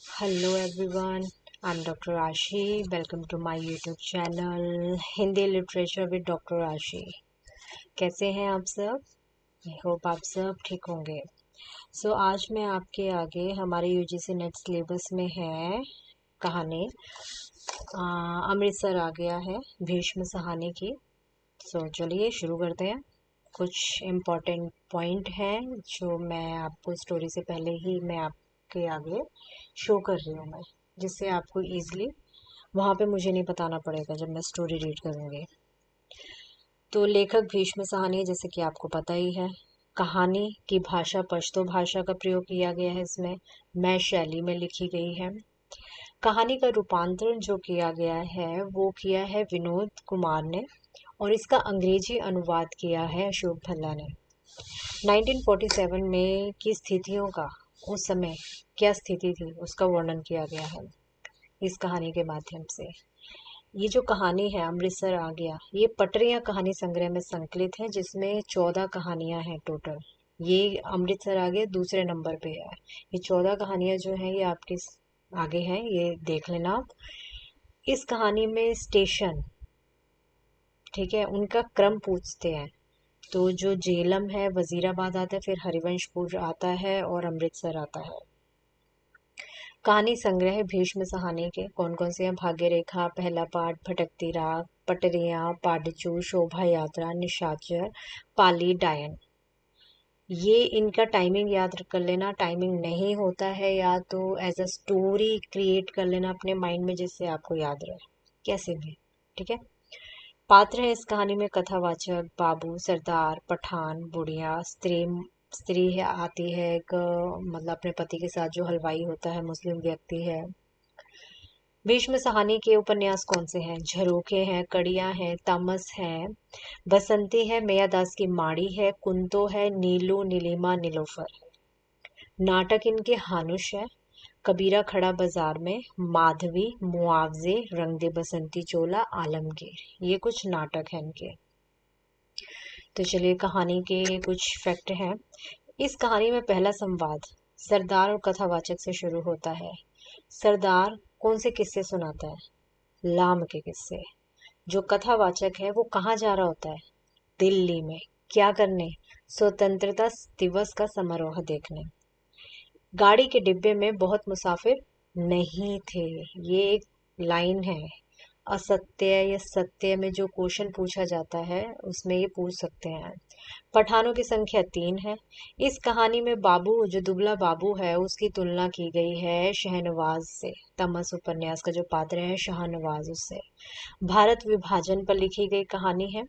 Hello everyone, I'm Dr. Ashi. Welcome to my YouTube channel Hindi literature with doctor आशी। कैसे हैं आप सब? आई होप आप सब ठीक होंगे। आज मैं आपके आगे हमारे यूजीसी नेट सिलेबस में है कहानी अमृतसर आ गया है भीष्म सहानी की। चलिए शुरू करते हैं। कुछ इम्पोर्टेंट पॉइंट हैं जो मैं आपको स्टोरी से पहले ही मैं आपके आगे शो कर रही हूँ, मैं जिससे आपको ईजिली वहाँ पे मुझे नहीं बताना पड़ेगा जब मैं स्टोरी रीड करूँगी। तो लेखक भीष्म सहानी, जैसे कि आपको पता ही है। कहानी की भाषा पश्तो भाषा का प्रयोग किया गया है इसमें, मैं शैली में लिखी गई है। कहानी का रूपांतरण जो किया गया है वो किया है विनोद कुमार ने, और इसका अंग्रेजी अनुवाद किया है अशोक भल्ला ने। 1947 में की स्थितियों का, उस समय क्या स्थिति थी उसका वर्णन किया गया है इस कहानी के माध्यम से। ये जो कहानी है अमृतसर आ गया, ये पटरियां कहानी संग्रह में संकलित है, जिसमें 14 कहानियां हैं टोटल। ये अमृतसर आ गया दूसरे नंबर पे है। ये 14 कहानियां जो हैं ये आपके आगे हैं, ये देख लेना आप। इस कहानी में स्टेशन, ठीक है, उनका क्रम पूछते हैं। तो जो जेलम है वजीराबाद आता है, फिर हरिवंशपुर आता है और अमृतसर आता है। कहानी संग्रह भीष्म सहानी के कौन कौन से हैं? भाग्य रेखा, पहला पाठ, भटकती राख, पटरियां, पाडचू, शोभा यात्रा, निशाचर, पाली, डायन। ये इनका टाइमिंग याद कर लेना। टाइमिंग नहीं होता है या तो एज अ स्टोरी क्रिएट कर लेना अपने माइंड में, जिससे आपको याद रहे कैसे भी। ठीक है। पात्र है इस कहानी में कथावाचक बाबू, सरदार, पठान, बुढ़िया, स्त्री। स्त्री है आती है एक मतलब अपने पति के साथ, जो हलवाई होता है मुस्लिम व्यक्ति है। भीष्म सहानी के उपन्यास कौन से हैं? झरोखे हैं, कड़ियां हैं, तामस है, बसंती है, मेयादास की माड़ी है, कुंतो है, नीलू, नीलिमा, नीलोफर। नाटक इनके हानुश है, कबीरा खड़ा बाजार में, माधवी, मुआवजे, रंग दे बसंती चोला, आलमगीर। ये कुछ नाटक हैं इनके। तो चलिए कहानी के कुछ फैक्ट हैं। इस कहानी में पहला संवाद सरदार और कथावाचक से शुरू होता है। सरदार कौन से किस्से सुनाता है? लाम के किस्से। जो कथावाचक है वो कहाँ जा रहा होता है? दिल्ली में। क्या करने? स्वतंत्रता दिवस का समारोह देखने। गाड़ी के डिब्बे में बहुत मुसाफिर नहीं थे। ये एक लाइन है। असत्य या सत्य में जो क्वेश्चन पूछा जाता है उसमें ये पूछ सकते हैं। पठानों की संख्या 3 है। इस कहानी में बाबू, जो दुबला बाबू है, उसकी तुलना की गई है शाहनवाज से। तमस उपन्यास का जो पात्र है शाहनवाज, उससे। भारत विभाजन पर लिखी गई कहानी है।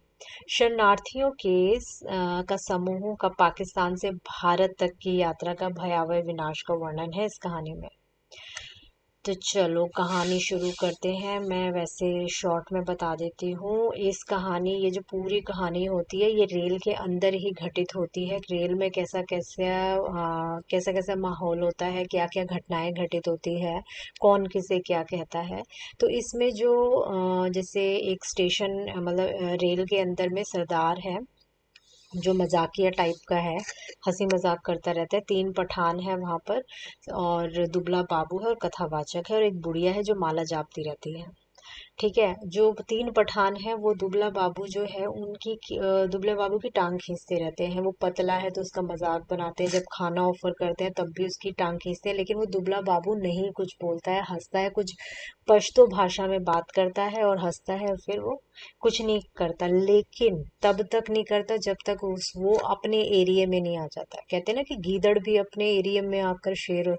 शरणार्थियों के का समूह का पाकिस्तान से भारत तक की यात्रा का भयावह विनाश का वर्णन है इस कहानी में। तो चलो कहानी शुरू करते हैं। मैं वैसे शॉर्ट में बता देती हूँ इस कहानी, ये जो पूरी कहानी होती है ये रेल के अंदर ही घटित होती है। रेल में कैसा कैसा माहौल होता है, क्या क्या घटनाएं घटित होती है, कौन किसे क्या कहता है। तो इसमें जो जैसे एक स्टेशन मतलब रेल के अंदर में सरदार है जो मजाकिया टाइप का है, हंसी मजाक करता रहता है। 3 पठान है वहां पर, और दुबला बाबू है और कथावाचक है, और एक बुढ़िया है जो माला जापती रहती है। ठीक है। जो 3 पठान हैं वो दुबला बाबू जो है दुबले बाबू की टांग खींचते रहते हैं। वो पतला है तो उसका मजाक बनाते हैं, जब खाना ऑफर करते हैं तब भी उसकी टांग खींचते हैं, लेकिन वो दुबला बाबू नहीं कुछ बोलता है, हंसता है, कुछ पश्तो भाषा में बात करता है और हंसता है, और फिर वो कुछ नहीं करता। लेकिन तब तक नहीं करता जब तक वो अपने एरिया में नहीं आ जाता। कहते हैं ना कि गीदड़ भी अपने एरिया में आकर शेर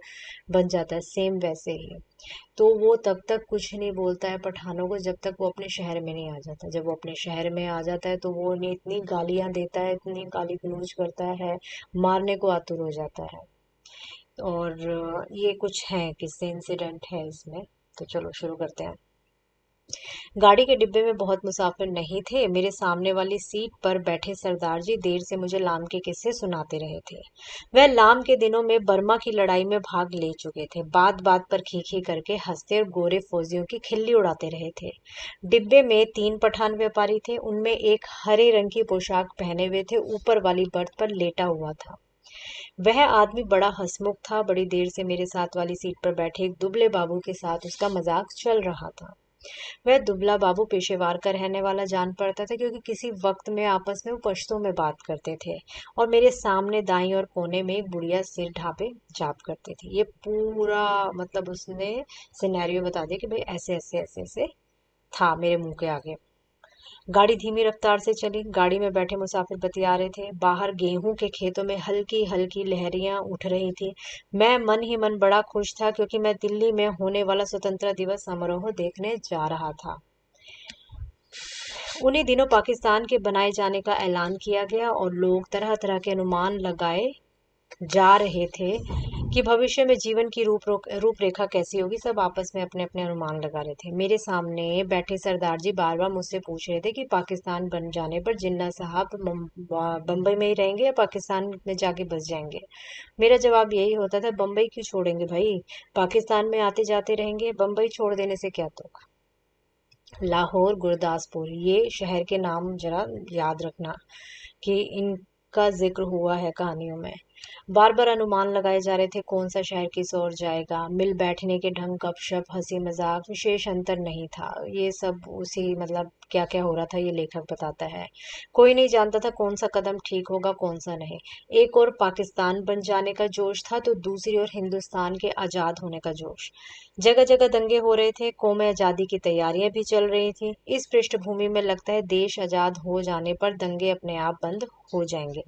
बन जाता है, सेम वैसे ही। तो वो तब तक कुछ नहीं बोलता है पठानों को जब तक वो अपने शहर में नहीं आ जाता। जब वो अपने शहर में आ जाता है तो वो उन्हें इतनी गालियां देता है, इतनी गाली गलौज करता है, मारने को आतुर हो जाता है। और ये कुछ है किस्से, इंसिडेंट है इसमें। तो चलो शुरू करते हैं। गाड़ी के डिब्बे में बहुत मुसाफिर नहीं थे। मेरे सामने वाली सीट पर बैठे सरदार जी देर से मुझे लाम के किस्से सुनाते रहे थे। वह लाम के दिनों में बर्मा की लड़ाई में भाग ले चुके थे। बात बात पर खीखी करके हंसते और गोरे फौजियों की खिल्ली उड़ाते रहे थे। डिब्बे में 3 पठान व्यापारी थे। उनमें एक हरे रंग की पोशाक पहने हुए थे, ऊपर वाली बर्थ पर लेटा हुआ था। वह आदमी बड़ा हंसमुख था। बड़ी देर से मेरे साथ वाली सीट पर बैठे एक दुबले बाबू के साथ उसका मजाक चल रहा था। वह दुबला बाबू पेशेवर का रहने वाला जान पड़ता था, क्योंकि किसी वक्त में आपस में वो पश्तो में बात करते थे। और मेरे सामने दाईं और कोने में एक बुढ़िया सिर ढापे जाप करती थी। ये पूरा मतलब उसने सिनेरियो बता दिया कि भाई ऐसे ऐसे ऐसे ऐसे था मेरे मुंह के आगे। गाड़ी धीमी रफ्तार से चली। गाड़ी में बैठे मुसाफिर बतिया रहे थे। बाहर गेहूं के खेतों में हल्की हल्की लहरियां उठ रही थी। मैं मन ही मन बड़ा खुश था, क्योंकि मैं दिल्ली में होने वाला स्वतंत्रता दिवस समारोह देखने जा रहा था। उन्हीं दिनों पाकिस्तान के बनाए जाने का ऐलान किया गया और लोग तरह तरह के अनुमान लगाए जा रहे थे कि भविष्य में जीवन की रूपरेखा कैसी होगी। सब आपस में अपने अपने अनुमान लगा रहे थे। मेरे सामने बैठे सरदार जी बार बार मुझसे पूछ रहे थे कि पाकिस्तान बन जाने पर जिन्ना साहब बम्बई में ही रहेंगे या पाकिस्तान में जाके बस जाएंगे। मेरा जवाब यही होता था, बम्बई क्यों छोड़ेंगे भाई, पाकिस्तान में आते जाते रहेंगे, बम्बई छोड़ देने से क्या तुक। लाहौर, गुरदासपुर, ये शहर के नाम जरा याद रखना कि इनका जिक्र हुआ है कहानियों में। बार बार अनुमान लगाए जा रहे थे कौन सा शहर किस ओर जाएगा। मिल बैठने के ढंग, गपशप, हंसी मजाक, विशेष अंतर नहीं था। ये सब उसी मतलब क्या क्या हो रहा था ये लेखक बताता है। कोई नहीं जानता था कौन सा कदम ठीक होगा कौन सा नहीं। एक और पाकिस्तान बन जाने का जोश था, तो दूसरी ओर हिंदुस्तान के आजाद होने का जोश। जगह जगह दंगे हो रहे थे। कौम आजादी की तैयारियां भी चल रही थी। इस पृष्ठभूमि में लगता है देश आजाद हो जाने पर दंगे अपने आप बंद हो जाएंगे।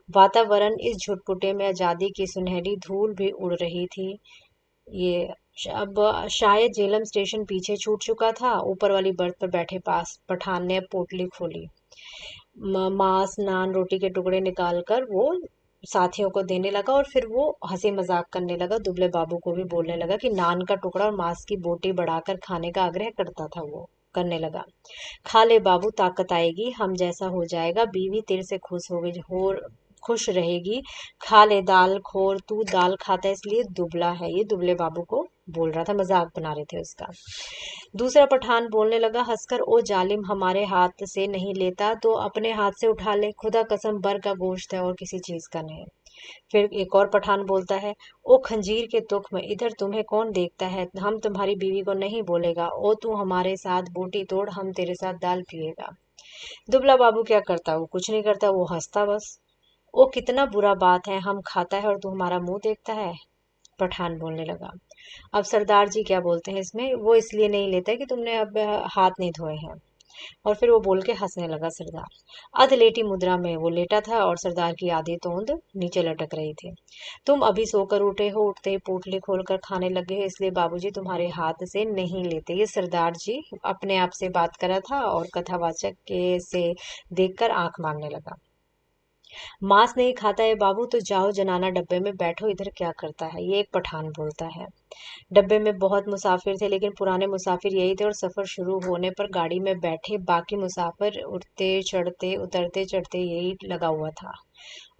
वातावरण इस झुटपुटे में आजादी की सुनहरी धूल भी उड़ रही थी। ये अब शायद झेलम स्टेशन पीछे छूट चुका था। ऊपर वाली बर्थ पर बैठे पास पठान ने पोटली खोली। मांस, नान, रोटी के टुकड़े निकाल कर वो साथियों को देने लगा और फिर वो हंसी मजाक करने लगा। दुबले बाबू को भी बोलने लगा कि नान का टुकड़ा और मांस की बोटी बढ़ाकर खाने का आग्रह करता था। वो करने लगा, खा ले बाबू, ताकत आएगी, हम जैसा हो जाएगा, बीवी तेरे से खुश रहेगी। खा ले दाल खोर, तू दाल खाता है इसलिए दुबला है। ये दुबले बाबू को बोल रहा था, मजाक बना रहे थे उसका। दूसरा पठान बोलने लगा हंसकर, ओ जालिम, हमारे हाथ से नहीं लेता तो अपने हाथ से उठा ले, खुदा कसम बर का गोश्त है और किसी चीज का नहीं। फिर एक और पठान बोलता है, ओ खंजीर के तुख में, इधर तुम्हें कौन देखता है, हम तुम्हारी बीवी को नहीं बोलेगा, ओ तू हमारे साथ बोटी तोड़, हम तेरे साथ दाल पिएगा। दुबला बाबू क्या करता, वो कुछ नहीं करता, वो हंसता बस। ओ कितना बुरा बात है, हम खाता है और तू हमारा मुंह देखता है। पठान बोलने लगा। अब सरदार जी क्या बोलते हैं इसमें, वो इसलिए नहीं लेता कि तुमने अब हाथ नहीं धोए हैं। और फिर वो बोल के हंसने लगा सरदार। अधलेटी मुद्रा में वो लेटा था और सरदार की आधी तोंद नीचे लटक रही थी। तुम अभी सोकर उठे हो, उठते ही पोटली खोलकर खाने लगे हो, इसलिए बाबूजी तुम्हारे हाथ से नहीं लेते। ये सरदार जी अपने आप से बात कर रहा था और कथावाचक के से देखकर आंख मारने लगा। मांस नहीं खाता है बाबू तो जाओ जनाना डब्बे में बैठो, इधर क्या करता है, ये एक पठान बोलता है। डब्बे में बहुत मुसाफिर थे, लेकिन पुराने मुसाफिर यही थे और सफर शुरू होने पर गाड़ी में बैठे बाकी मुसाफिर उठते चढ़ते उतरते चढ़ते यही लगा हुआ था।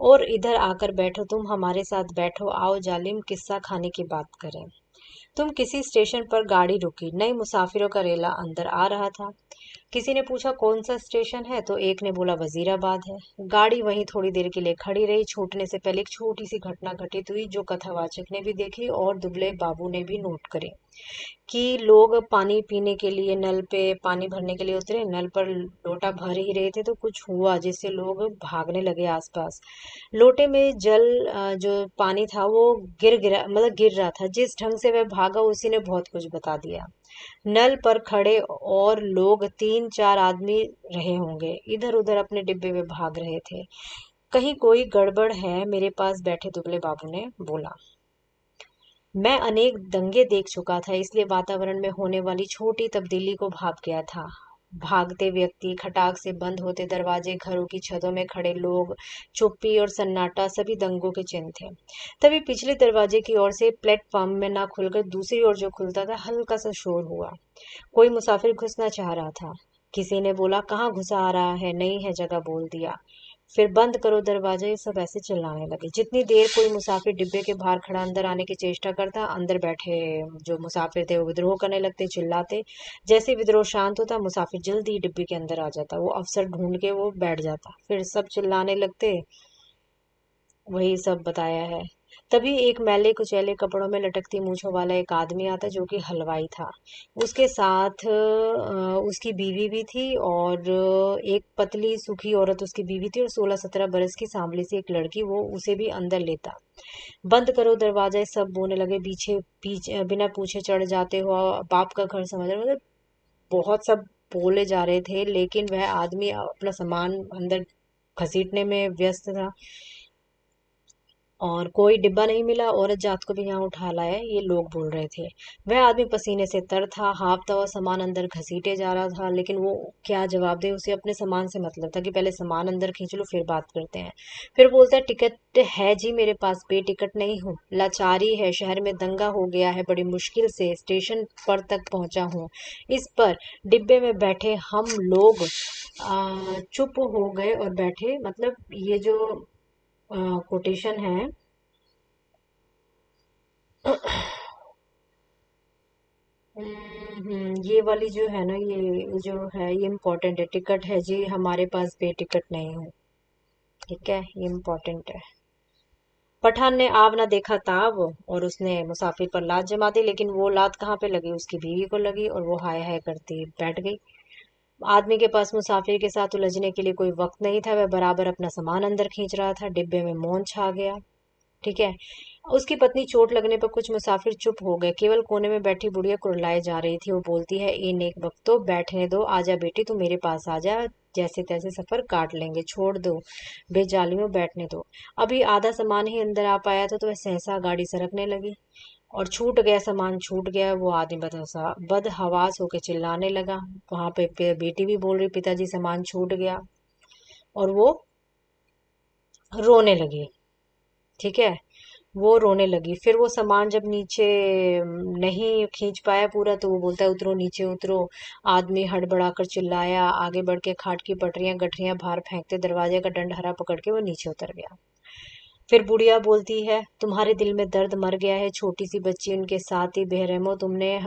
और इधर आकर बैठो, तुम हमारे साथ बैठो, आओ जालिम किस्सा खाने की बात करें। तुम किसी स्टेशन पर गाड़ी रुकी, नए मुसाफिरों का रेला अंदर आ रहा था। किसी ने पूछा कौन सा स्टेशन है, तो एक ने बोला वजीराबाद है। गाड़ी वहीं थोड़ी देर के लिए खड़ी रही। छूटने से पहले एक छोटी सी घटना घटित हुई, जो कथावाचक ने भी देखी और दुबले बाबू ने भी नोट करी। कि लोग पानी पीने के लिए नल पे पानी भरने के लिए उतरे, नल पर लोटा भर ही रहे थे तो कुछ हुआ जिससे लोग भागने लगे आसपास। लोटे में जो पानी था वो गिर रहा था। जिस ढंग से वह भागा उसी ने बहुत कुछ बता दिया। नल पर खड़े और लोग 3-4 आदमी रहे होंगे, इधर उधर अपने डिब्बे में भाग रहे थे। कहीं कोई गड़बड़ है, मेरे पास बैठे दुबले बाबू ने बोला। मैं अनेक दंगे देख चुका था, इसलिए वातावरण में होने वाली छोटी तब्दीली को भाप गया था। भागते व्यक्ति, खटाक से बंद होते दरवाजे, घरों की छतों में खड़े लोग, चुप्पी और सन्नाटा सभी दंगों के चिन्ह थे। तभी पिछले दरवाजे की ओर से प्लेटफॉर्म में ना खुलकर दूसरी ओर जो खुलता था, हल्का सा शोर हुआ। कोई मुसाफिर घुसना चाह रहा था। किसी ने बोला कहाँ घुसा आ रहा है, नहीं है जगह, बोल दिया। फिर बंद करो दरवाजा, ये सब ऐसे चिल्लाने लगे। जितनी देर कोई मुसाफिर डिब्बे के बाहर खड़ा अंदर आने की चेष्टा करता, अंदर बैठे जो मुसाफिर थे वो विद्रोह करने लगते, चिल्लाते। जैसे विद्रोह शांत होता, मुसाफिर जल्दी ही डिब्बे के अंदर आ जाता, वो अफसर ढूंढ के वो बैठ जाता, फिर सब चिल्लाने लगते। वही सब बताया है। तभी एक मैले कुचैले कपड़ों में लटकती मूंछों वाला एक आदमी आता जो कि हलवाई था। उसके साथ उसकी बीवी भी थी और एक पतली सूखी औरत उसकी बीवी थी और 16-17 बरस की सांवली सी एक लड़की, वो उसे भी अंदर लेता। बंद करो दरवाजा, ये सब बोलने लगे। पीछे पीछे बिना पूछे चढ़ जाते हो, बाप का घर समझ रहे हो। मतलब बहुत सब बोले जा रहे थे, लेकिन वह आदमी अपना सामान अंदर घसीटने में व्यस्त था। और कोई डिब्बा नहीं मिला, औरत जात को भी यहाँ उठा लाया, ये लोग बोल रहे थे। वह आदमी पसीने से तर था, हाँफता हुआ सामान अंदर घसीटे जा रहा था, लेकिन वो क्या जवाब दे। उसे अपने सामान से मतलब था कि पहले सामान अंदर खींच लो फिर बात करते हैं। फिर बोलता है, टिकट है जी मेरे पास, बे टिकट नहीं हूँ, लाचारी है, शहर में दंगा हो गया है, बड़ी मुश्किल से स्टेशन पर तक पहुंचा हूँ। इस पर डिब्बे में बैठे हम लोग चुप हो गए और बैठे। मतलब ये जो कोटेशन है, ये वाली जो है ना, ये जो है ये इम्पोर्टेंट है। टिकट है जी हमारे पास, बे टिकट नहीं हूँ। ठीक है, ये इम्पोर्टेंट है। पठान ने आव ना देखा ताव, और उसने मुसाफिर पर लात जमा दी, लेकिन वो लात कहाँ पे लगी, उसकी बीवी को लगी, और वो हाय हाय करती बैठ गई। आदमी के पास मुसाफिर के साथ उलझने के लिए कोई वक्त नहीं था। वह बराबर अपना सामान अंदर खींच रहा था। डिब्बे में मौन छा गया। ठीक है। उसकी पत्नी चोट लगने पर कुछ मुसाफिर चुप हो गए। केवल कोने में बैठी बुढ़िया कुरलाए जा रही थी। वो बोलती है, ए नेक बख्तो, बैठने दो, आजा बेटी, तू मेरे पास आ जा, जैसे तैसे सफर काट लेंगे, छोड़ दो बेजालियों, बैठने दो। अभी आधा सामान ही अंदर आ पाया था तो वह सहसा गाड़ी सरकने लगी और छूट गया, सामान छूट गया। वो आदमी बदहवास होकर चिल्लाने लगा। वहां पे बेटी भी बोल रही, पिताजी सामान छूट गया, और वो रोने लगी। ठीक है, वो रोने लगी। फिर वो सामान जब नीचे नहीं खींच पाया पूरा, तो वो बोलता है, उतरो नीचे उतरो। आदमी हड़बड़ाकर चिल्लाया। आगे बढ़ के खाट की पटरियां गठरियां बाहर फेंकते दरवाजे का डंडहरा पकड़ के वो नीचे उतर गया। फिर बुढ़िया बोलती है, तुम्हारे दिल में दर्द मर गया है, छोटी सी बच्ची उनके साथ ही बेरहमो, तुमने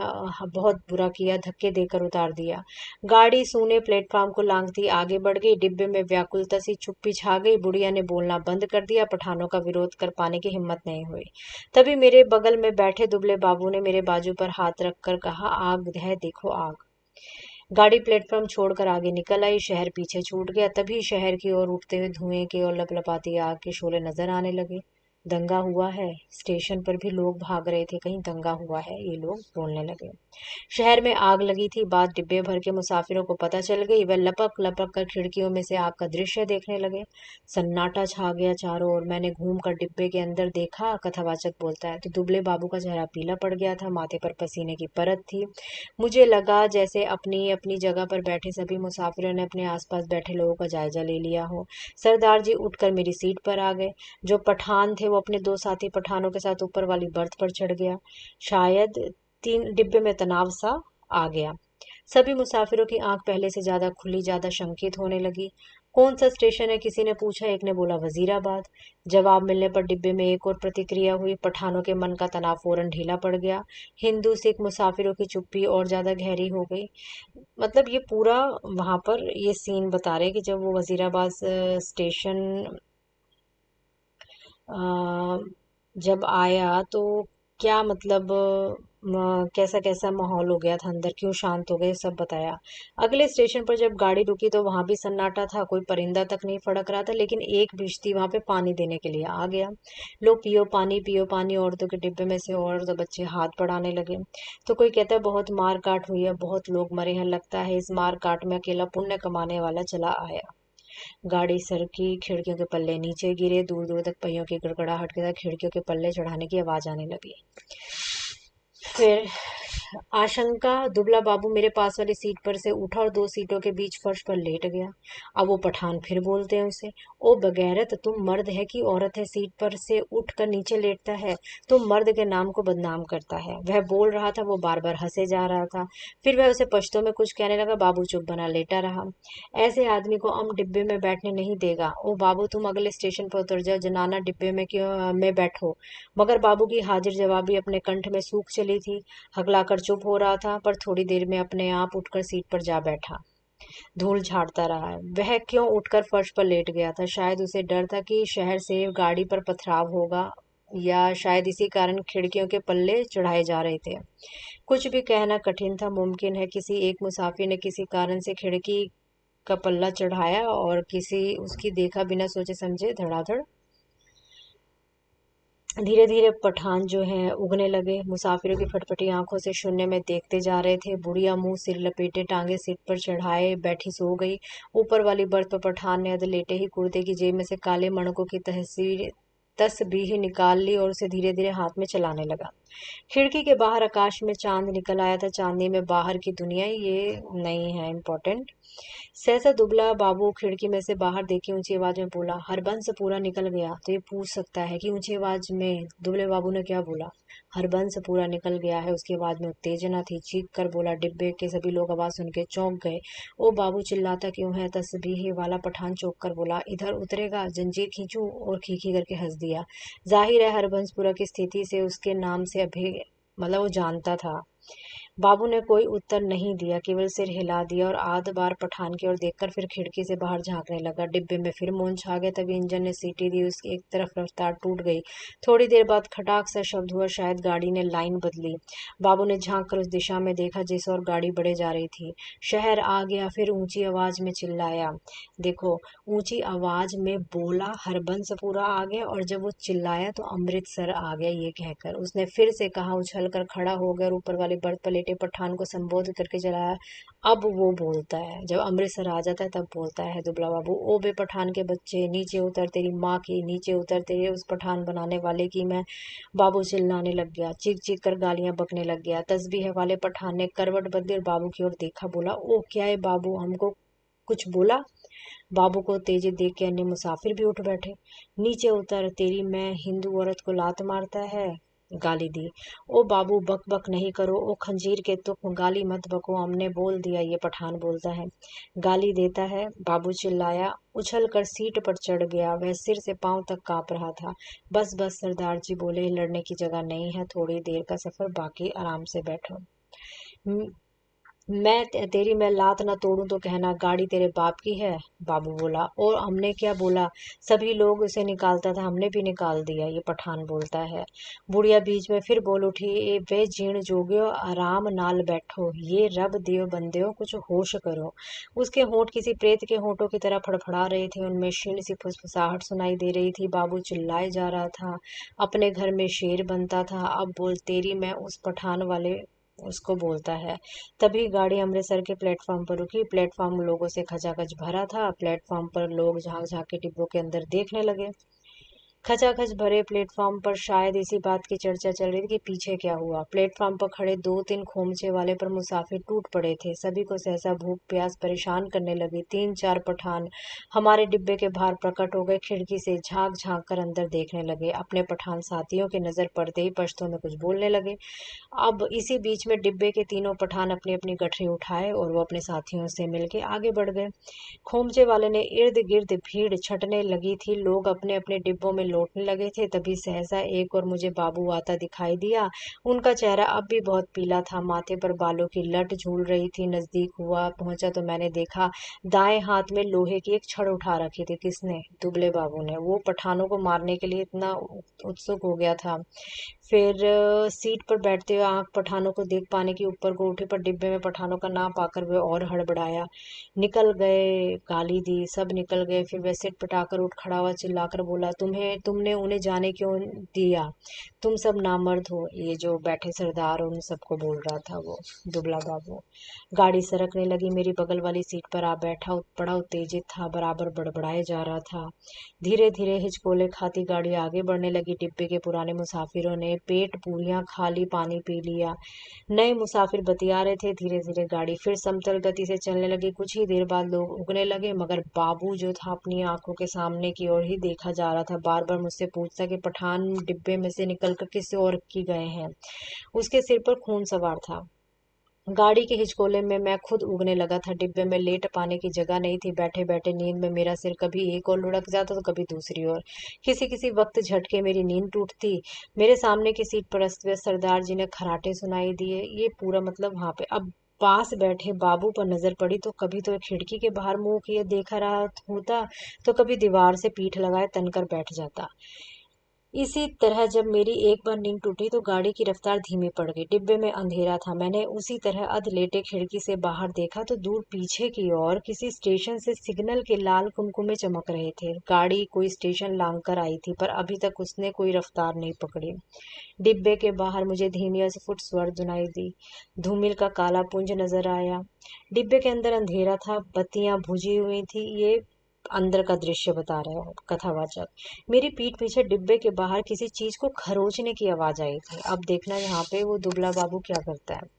बहुत बुरा किया, धक्के देकर उतार दिया। गाड़ी सूने प्लेटफार्म को लांघती आगे बढ़ गई। डिब्बे में व्याकुलता सी चुप्पी छा गई। बुढ़िया ने बोलना बंद कर दिया। पठानों का विरोध कर पाने की हिम्मत नहीं हुई। तभी मेरे बगल में बैठे दुबले बाबू ने मेरे बाजू पर हाथ रखकर कहा, आग है, देखो आग। गाड़ी प्लेटफॉर्म छोड़कर आगे निकल आई। शहर पीछे छूट गया। तभी शहर की ओर उठते हुए धुएं के और लपलपाती आग के शोले नजर आने लगे। दंगा हुआ है। स्टेशन पर भी लोग भाग रहे थे, कहीं दंगा हुआ है, ये लोग बोलने लगे। शहर में आग लगी थी, बात डिब्बे भर के मुसाफिरों को पता चल गई। वह लपक लपक कर खिड़कियों में से आग का दृश्य देखने लगे। सन्नाटा छा गया चारों ओर। मैंने घूम कर डिब्बे के अंदर देखा, कथावाचक बोलता है, तो दुबले बाबू का चेहरा पीला पड़ गया था, माथे पर पसीने की परत थी। मुझे लगा जैसे अपनी अपनी जगह पर बैठे सभी मुसाफिरों ने अपने आसपास बैठे लोगों का जायजा ले लिया हो। सरदार जी उठकर मेरी सीट पर आ गए। जो पठान थे वो अपने दो साथी पठानों के साथ ऊपर वाली बर्थ पर चढ़ गया। शायद तीन डिब्बे में तनाव सा आ गया। सभी मुसाफिरों की आंख पहले से ज्यादा खुली, ज्यादा शंकित होने लगी। कौन सा स्टेशन है, किसी ने पूछा। एक ने बोला वजीराबाद। जवाब मिलने पर डिब्बे में एक और प्रतिक्रिया हुई। पठानों के मन का तनाव फौरन ढीला पड़ गया। हिंदू सिख मुसाफिरों की चुप्पी और ज्यादा गहरी हो गई। मतलब ये पूरा वहां पर ये सीन बता रहे कि जब वो वजीराबाद स्टेशन अ, जब आया तो क्या मतलब कैसा कैसा माहौल हो गया था अंदर, क्यों शांत हो गए, सब बताया। अगले स्टेशन पर जब गाड़ी रुकी तो वहां भी सन्नाटा था, कोई परिंदा तक नहीं फड़क रहा था, लेकिन एक भिश्ती वहां पे पानी देने के लिए आ गया। लो पियो पानी, पियो पानी। औरतों के डिब्बे में से और तो बच्चे हाथ बढ़ाने लगे। तो कोई कहता है बहुत मार काट हुई है, बहुत लोग मरे हैं, लगता है इस मार काट में अकेला पुण्य कमाने वाला चला आया। गाड़ी सरकी, खिड़कियों के पल्ले नीचे गिरे, दूर दूर तक पहियों की गड़गड़ाहट के साथ खिड़कियों के पल्ले चढ़ाने की आवाज आने लगी। फिर आशंका, दुबला बाबू मेरे पास वाली सीट पर से उठा और दो सीटों के बीच फर्श पर लेट गया। अब वो पठान फिर बोलते हैं उसे, ओ बगैरत, तुम मर्द है कि औरत है, सीट पर से उठ कर नीचे लेटता है, तुम मर्द के नाम को बदनाम करता है। वह बोल रहा था, वो बार बार हंसे जा रहा था। फिर वह उसे पश्तो में कुछ कहने लगा। बाबू चुप बना लेटा रहा। ऐसे आदमी को हम डिब्बे में बैठने नहीं देगा। ओ बाबू, तुम अगले स्टेशन पर उतर जाओ, जनाना डिब्बे में क्यों में बैठो। मगर बाबू की हाजिर जवाबी अपने कंठ में सूख चली थी। हकलाकर चुप हो रहा था, पर थोड़ी देर में अपने आप उठकर सीट पर जा बैठा। धूल झाड़ता रहा है। वह क्यों उठकर फर्श पर लेट गया था? शायद उसे डर था कि शहर से गाड़ी पर पथराव होगा, या शायद इसी कारण खिड़कियों के पल्ले चढ़ाए जा रहे थे। कुछ भी कहना कठिन था। मुमकिन है किसी एक मुसाफिर ने किसी कारण से खिड़की का पल्ला चढ़ाया और किसी उसकी देखा बिना सोचे समझे धड़ाधड़। धीरे धीरे पठान जो हैं उगने लगे। मुसाफिरों की फटफटी आंखों से शून्य में देखते जा रहे थे। बुढ़िया मुंह सिर लपेटे टांगे सीट पर चढ़ाए बैठी सो गई। ऊपर वाली बर्थ पर पठान ने लेटे ही कुर्ते की जेब में से काले मणकों की तस्बीह निकाल ली और उसे धीरे धीरे हाथ में चलाने लगा। खिड़की के बाहर आकाश में चांद निकल आया था। चांदनी में बाहर की दुनिया, ये नहीं है इम्पोर्टेंट। सहसा दुबला बाबू खिड़की में से बाहर देखी ऊंची आवाज में बोला, हरबंस पूरा निकल गया। तो ये पूछ सकता है कि ऊंची आवाज में दुबले बाबू ने क्या बोला। हरबंस पूरा निकल गया है। उसकी आवाज में उत्तेजना थी। चीख कर बोला। डिब्बे के सभी लोग आवाज सुन के चौंक गए। ओ बाबू, चिल्लाता क्यों है? तस्बीह वाला पठान चौंक कर बोला, इधर उतरेगा? जंजीर खींचूं? और खीखी करके हंस दिया। जाहिर है हरबंसपुरा की स्थिति से उसके नाम से अभी मतलब वो जानता था। बाबू ने कोई उत्तर नहीं दिया, केवल सिर हिला दिया और आध बार पठान की ओर देखकर फिर खिड़की से बाहर झांकने लगा। डिब्बे में फिर मौन छा गया। तभी इंजन ने सीटी दी। उसकी एक तरफ रफ्तार टूट गई। थोड़ी देर बाद खटाक सा शब्द हुआ। शायद गाड़ी ने लाइन बदली। बाबू ने झांक कर उस दिशा में देखा जिस ओर गाड़ी बढ़े जा रही थी। शहर आ गया। फिर ऊंची आवाज में चिल्लाया। देखो, ऊंची आवाज में बोला हरबंसपुरा आ गया, और जब वो चिल्लाया तो अमृतसर आ गया। ये कहकर उसने फिर से कहा। उछल कर खड़ा हो गया और ऊपर वाली बर्थ पर लेटे पठान को संबोधित करके चलाया। अब वो बोलता है। जब अमृतसर आ जाता है तब बोलता है दुबला बाबू, ओ बे पठान के बच्चे, नीचे उतर, तेरी माँ की नीचे उतर, तेरे उस पठान बनाने वाले की मैं। बाबू चिल्लाने लग गया। चीख चीख कर गालियां बकने लग गया। तस्बीह वाले पठान ने करवट बदली और बाबू की ओर देखा। बोला, ओ क्या है बाबू, हमको कुछ बोला? बाबू को तेजी देख के अन्य मुसाफिर भी उठ बैठे। नीचे उतर, तेरी मैं हिंदू औरत को लात मारता है। गाली दी। ओ बाबू, बक बक नहीं करो। ओ खंजीर के तुख, गाली मत बको, हमने बोल दिया। ये पठान बोलता है। गाली देता है? बाबू चिल्लाया। उछल कर सीट पर चढ़ गया। वह सिर से पांव तक कांप रहा था। बस बस, सरदार जी बोले, लड़ने की जगह नहीं है। थोड़ी देर का सफर बाकी, आराम से बैठो। तेरी मैं लात ना तोड़ूं तो कहना। गाड़ी तेरे बाप की है, बाबू बोला। और हमने क्या बोला? सभी लोग उसे निकालता था, हमने भी निकाल दिया। ये पठान बोलता है। बुढ़िया बीच में फिर बोल उठी, ए वे जीण जोगियो, आराम नाल बैठो। ये रब देव बंदेओ, कुछ होश करो। उसके होंठ किसी प्रेत के होंठों की तरह फड़फड़ा रहे थे। उनमें क्षीण सी फुसफुसाहट सुनाई दे रही थी। बाबू चिल्लाए जा रहा था। अपने घर में शेर बनता था। अब बोल, तेरी मैं उस पठान वाले उसको बोलता है। तभी गाड़ी अमृतसर के प्लेटफॉर्म पर रुकी। प्लेटफॉर्म लोगों से खचाखच भरा था। प्लेटफॉर्म पर लोग झांक झांक के डिब्बों के अंदर देखने लगे। खचाखच भरे प्लेटफॉर्म पर शायद इसी बात की चर्चा चल रही थी कि पीछे क्या हुआ। प्लेटफॉर्म पर खड़े दो तीन खोमचे वाले पर मुसाफिर टूट पड़े थे। सभी को सहसा भूख प्यास परेशान करने लगी। तीन चार पठान हमारे डिब्बे के बाहर प्रकट हो गए। खिड़की से झांक झांक कर अंदर देखने लगे। अपने पठान साथियों की नजर पड़ते ही पश्तों में कुछ बोलने लगे। अब इसी बीच में डिब्बे के तीनों पठान अपनी अपनी गठरी उठाए और वो अपने साथियों से मिलके आगे बढ़ गए। खोमचे वाले ने इर्द गिर्द भीड़ छटने लगी थी। लोग अपने अपने डिब्बों में लौटने लगे थे। तभी सहसा एक और मुझे बाबू आता दिखाई दिया। उनका चेहरा अब भी बहुत पीला था। माथे पर बालों की लट झूल रही थी। नजदीक हुआ पहुंचा तो मैंने देखा दाएं हाथ में लोहे की एक छड़ उठा रखी थी। किसने? दुबले बाबू ने। वो पठानों को मारने के लिए इतना उत्सुक हो गया था। फिर सीट पर बैठते हुए आंख पठानों को देख पाने की ऊपर को उठी, पर डिब्बे में पठानों का नाम पाकर वे और हड़बड़ाया। निकल गए। गाली दी। सब निकल गए। फिर वह सिर पटाकर उठ खड़ा हुआ, चिल्लाकर बोला, तुमने उन्हें जाने क्यों दिया? तुम सब नामर्द हो। ये जो बैठे सरदार उन सबको बोल रहा था वो दुबला बाबू। गाड़ी सरकने लगी। मेरी बगल वाली सीट पर आ बैठा। बड़ा उत्तेजित था, बराबर बड़बड़ाए जा रहा था। धीरे धीरे हिचकोले खाती गाड़ी आगे बढ़ने लगी। डिब्बे के पुराने मुसाफिरों ने पेट पूरियां खा ली, पानी पी लिया। नए मुसाफिर बतिया रहे थे। धीरे धीरे गाड़ी फिर समतल गति से चलने लगी। कुछ ही देर बाद लोग उगने लगे, मगर बाबू जो था अपनी आंखों के सामने की ओर ही देखा जा रहा था। बार बार मुझसे पूछता कि पठान डिब्बे में से निकलकर किसी और की गए हैं। उसके सिर पर खून सवार था। गाड़ी के हिचकोले में मैं खुद उगने लगा था। डिब्बे में लेट पाने की जगह नहीं थी। बैठे बैठे नींद में मेरा सिर कभी एक ओर लुढ़क जाता तो कभी दूसरी ओर। किसी किसी वक्त झटके मेरी नींद टूटती। मेरे सामने की सीट पर अस्त व्यस्त सरदार जी ने खराटे सुनाई दिए। ये पूरा मतलब वहां पे अब पास बैठे बाबू पर नजर पड़ी तो कभी तो खिड़की के बाहर मुंह किए देखा रहा होता, तो कभी दीवार से पीठ लगाए तनकर बैठ जाता। इसी तरह जब मेरी एक बार नींद टूटी तो गाड़ी की रफ्तार धीमी पड़ गई। डिब्बे में अंधेरा था। मैंने उसी तरह अध लेटे खिड़की से बाहर देखा तो दूर पीछे की ओर किसी स्टेशन से सिग्नल के लाल कुमकुमे चमक रहे थे। गाड़ी कोई स्टेशन लांग कर आई थी, पर अभी तक उसने कोई रफ्तार नहीं पकड़ी। डिब्बे के बाहर मुझे धीमी अस्फुट स्वर सुनाई दी। धूमिल का काला पुंज नजर आया। डिब्बे के अंदर अंधेरा था, बत्तियां बुझी हुई थी। ये अंदर का दृश्य बता रहा है कथावाचक। मेरी पीठ पीछे डिब्बे के बाहर किसी चीज को खरोचने की आवाज आई थी। अब देखना यहाँ पे वो दुबला बाबू क्या करता है।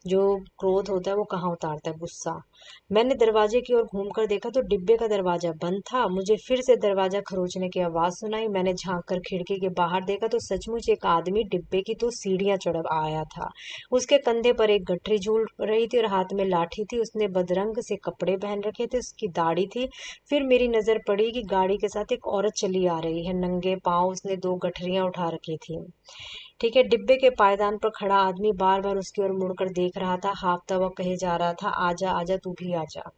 जो क्रोध होता है वो कहाँ उतारता है, गुस्सा। मैंने दरवाजे की ओर घूमकर देखा तो डिब्बे का दरवाजा बंद था। मुझे फिर से दरवाजा खरोचने की आवाज सुनाई। मैंने झांक कर खिड़की के बाहर देखा तो सचमुच एक आदमी डिब्बे की 2 सीढ़ियां चढ़ आया था। उसके कंधे पर एक गठरी झूल रही थी और हाथ में लाठी थी। उसने बदरंग से कपड़े पहन रखे थे, उसकी दाढ़ी थी। फिर मेरी नजर पड़ी कि गाड़ी के साथ एक औरत चली आ रही है। नंगे पांव उसने 2 गठरियां उठा रखी थी। ठीक है। डिब्बे के पायदान पर खड़ा आदमी बार बार उसकी ओर मुड़कर देख रहा था। हाफता हुआ कहे जा रहा था, आजा आजा तू भी आजा।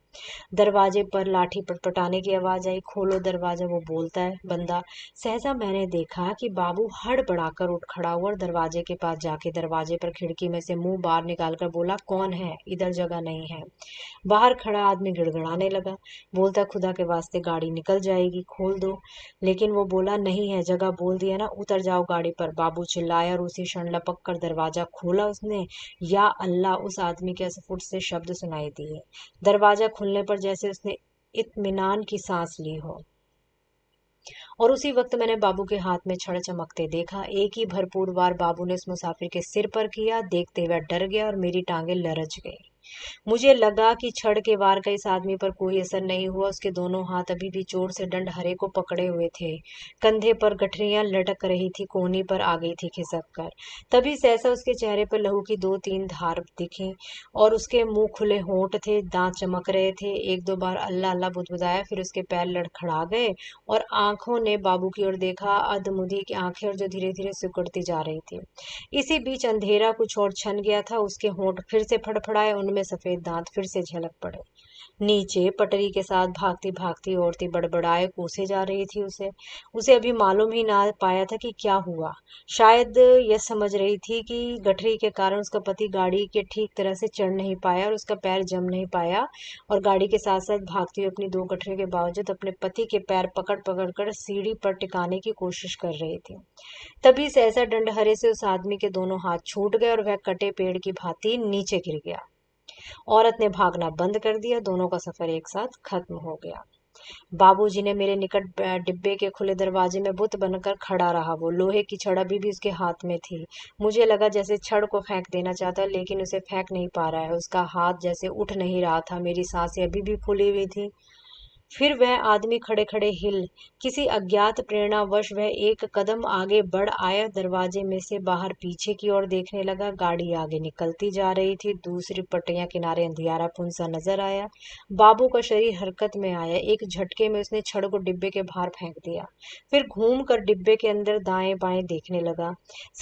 दरवाजे पर लाठी पटपटाने की आवाज आई। खोलो दरवाजा, वो बोलता है। बंदा। सहसा मैंने देखा कि बाबू हड़बड़ाकर उठ खड़ा हुआ और दरवाजे के पास जाके दरवाजे पर खिड़की में से मुंह बाहर निकालकर बोला, कौन है? इधर जगह नहीं है। बाहर खड़ा आदमी गिड़गिड़ाने लगा। बोलता, खुदा के वास्ते गाड़ी निकल जाएगी, खोल दो। लेकिन वो बोला, नहीं है जगह, बोल दिया ना, उतर जाओ गाड़ी पर। बाबू चिल्लाया और उसी क्षण लपक कर दरवाजा खोला उसने। या अल्लाह, उस आदमी के अस्फुट से शब्द सुनाई दिए। दरवाजा खुलने पर जैसे उसने इत्मीनान की सांस ली हो। और उसी वक्त मैंने बाबू के हाथ में छड़ चमकते देखा। एक ही भरपूर वार बाबू ने उस मुसाफिर के सिर पर किया। देखते हुए डर गया और मेरी टांगें लरच गई। मुझे लगा कि छड़ के वार का इस आदमी पर कोई असर नहीं हुआ। उसके दोनों हाथ अभी भी जोर से डंडहरे को पकड़े हुए थे। कंधे पर गठरियां लटक रही थी, कोहनी पर आ गई थी खिसक कर। तभी सहसा उसके चेहरे पर लहू की 2-3 धार दिखी और उसके मुंह खुले होंठ थे, दांत चमक रहे थे। एक दो बार अल्लाह अल्लाह बुदबुदाया, फिर उसके पैर लड़खड़ा गए और आंखों ने बाबू की ओर देखा, अधमुंधी की आंखें, और जो धीरे धीरे सिकुड़ती जा रही थी। इसी बीच अंधेरा कुछ और छन गया था। उसके होंठ फिर से फड़फड़ाए, उनमें सफेद दांत फिर से झलक पड़े। नीचे पटरी के साथ भागती भागती औरतें बड़बड़ाए कोसे जा रही थी उसे। उसे अभी मालूम ही ना पाया था कि क्या हुआ। शायद यह समझ रही थी कि गठरी के कारण उसका पति गाड़ी के ठीक तरह से चढ़ नहीं पाया और उसका पैर जम नहीं पाया, और गाड़ी के साथ साथ भागती हुई अपनी 2 गठरियों के बावजूद अपने पति के पैर पकड़ पकड़ कर सीढ़ी पर टिकाने की कोशिश कर रही थी। तभी सहसा डंडहरे से उस आदमी के दोनों हाथ छूट गए और वह कटे पेड़ की भांति नीचे गिर गया। औरत ने भागना बंद कर दिया। दोनों का सफर एक साथ खत्म हो गया। बाबूजी ने मेरे निकट डिब्बे के खुले दरवाजे में बुत बनकर खड़ा रहा। वो लोहे की छड़ अभी भी उसके हाथ में थी। मुझे लगा जैसे छड़ को फेंक देना चाहता है, लेकिन उसे फेंक नहीं पा रहा है। उसका हाथ जैसे उठ नहीं रहा था। मेरी सांसें अभी भी फूली हुई थी। फिर वह आदमी खड़े खड़े हिल। किसी अज्ञात प्रेरणावश वह एक कदम आगे बढ़ आया। दरवाजे में से बाहर पीछे की ओर देखने लगा। गाड़ी आगे निकलती जा रही थी। दूसरी पटरियां किनारे अंधियारा पुंसा नजर आया। बाबू का शरीर हरकत में आया। एक झटके में उसने छड़ को डिब्बे के बाहर फेंक दिया। फिर घूम कर डिब्बे के अंदर दाएं बाएं देखने लगा।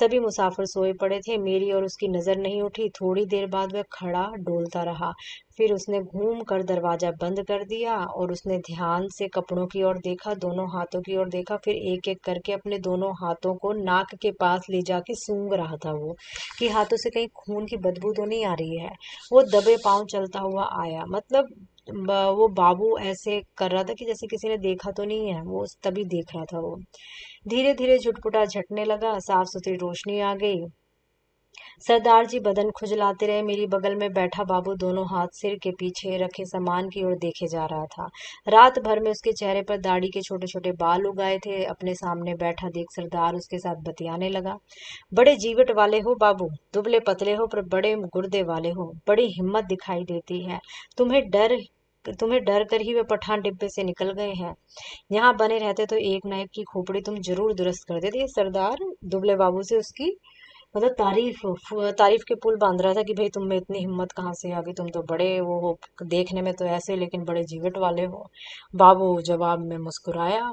सभी मुसाफिर सोए पड़े थे। मेरी और उसकी नजर नहीं उठी। थोड़ी देर बाद वह खड़ा डोलता रहा। फिर उसने घूम कर दरवाजा बंद कर दिया और उसने ध्यान से कपड़ों की ओर देखा, दोनों हाथों की ओर देखा। फिर एक एक करके अपने दोनों हाथों को नाक के पास ले जाके सूंघ रहा था वो, कि हाथों से कहीं खून की बदबू तो नहीं आ रही है। वो दबे पांव चलता हुआ आया। मतलब वो बाबू ऐसे कर रहा था कि जैसे किसी ने देखा तो नहीं है, वो तभी देख रहा था वो। धीरे धीरे झुटपुटा झटने लगा। साफ सुथरी रोशनी आ गई। सरदार जी बदन खुजलाते रहे। मेरी बगल में बैठा बाबू दोनों हाथ सिर के पीछे रखे सामान की ओर देखे जा रहा था। रात भर में उसके चेहरे पर दाढ़ी के छोटे छोटे बाल उगाए थे। अपने सामने बैठा देख सरदार उसके साथ बतियाने लगा। बड़े जीवट वाले हो बाबू, दुबले पतले हो पर बड़े गुर्दे वाले हो, बड़ी हिम्मत दिखाई देती है। तुम्हें डर कर ही वे पठान डिब्बे से निकल गए हैं। यहाँ बने रहते तो एक न एक की खोपड़ी तुम जरूर दुरुस्त कर देते। ये सरदार दुबले बाबू से उसकी मतलब तारीफ के पुल बांध रहा था कि भाई तुम में इतनी हिम्मत कहाँ से आ गई, तुम तो बड़े वो हो, देखने में तो ऐसे लेकिन बड़े जीवट वाले हो। बाबू जवाब में मुस्कुराया।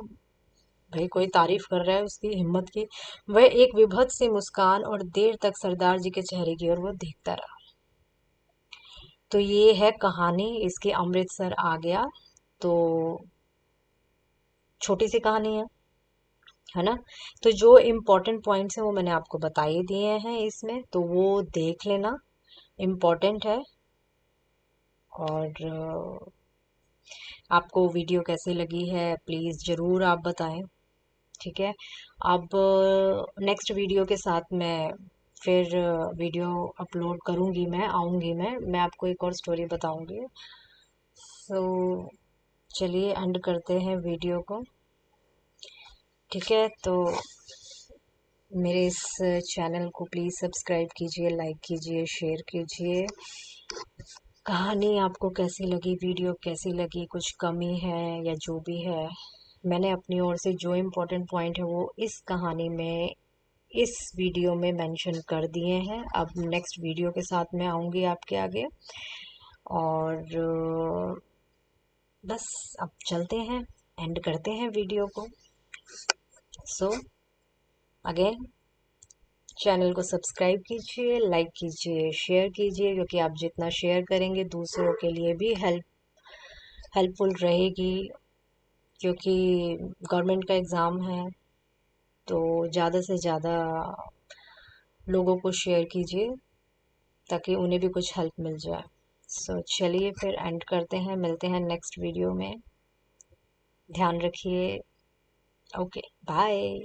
भाई कोई तारीफ कर रहा है उसकी हिम्मत की। वह एक विभत्स सी मुस्कान और देर तक सरदार जी के चेहरे की ओर वो देखता रहा। तो ये है कहानी इसकी, अमृतसर आ गया। तो छोटी सी कहानी है ना। तो जो इम्पोर्टेंट पॉइंट्स हैं वो मैंने आपको बता ही दिए हैं इसमें, तो वो देख लेना, इम्पोर्टेंट है। और आपको वीडियो कैसी लगी है प्लीज़ ज़रूर आप बताएं। ठीक है। अब नेक्स्ट वीडियो के साथ मैं फिर वीडियो अपलोड करूँगी, मैं आऊँगी, मैं आपको एक और स्टोरी बताऊँगी। सो चलिए एंड करते हैं वीडियो को। ठीक है, तो मेरे इस चैनल को प्लीज़ सब्सक्राइब कीजिए, लाइक कीजिए, शेयर कीजिए। कहानी आपको कैसी लगी, वीडियो कैसी लगी, कुछ कमी है या जो भी है, मैंने अपनी ओर से जो इम्पोर्टेंट पॉइंट है वो इस कहानी में, इस वीडियो में मेंशन कर दिए हैं। अब नेक्स्ट वीडियो के साथ मैं आऊँगी आपके आगे। और बस अब चलते हैं, एंड करते हैं वीडियो को। सो अगेन चैनल को सब्सक्राइब कीजिए, लाइक कीजिए, शेयर कीजिए, क्योंकि आप जितना शेयर करेंगे दूसरों के लिए भी हेल्पफुल रहेगी। क्योंकि गवर्नमेंट का एग्ज़ाम है, तो ज़्यादा से ज़्यादा लोगों को शेयर कीजिए ताकि उन्हें भी कुछ हेल्प मिल जाए। सो चलिए फिर एंड करते हैं, मिलते हैं नेक्स्ट वीडियो में। ध्यान रखिए। Okay, bye.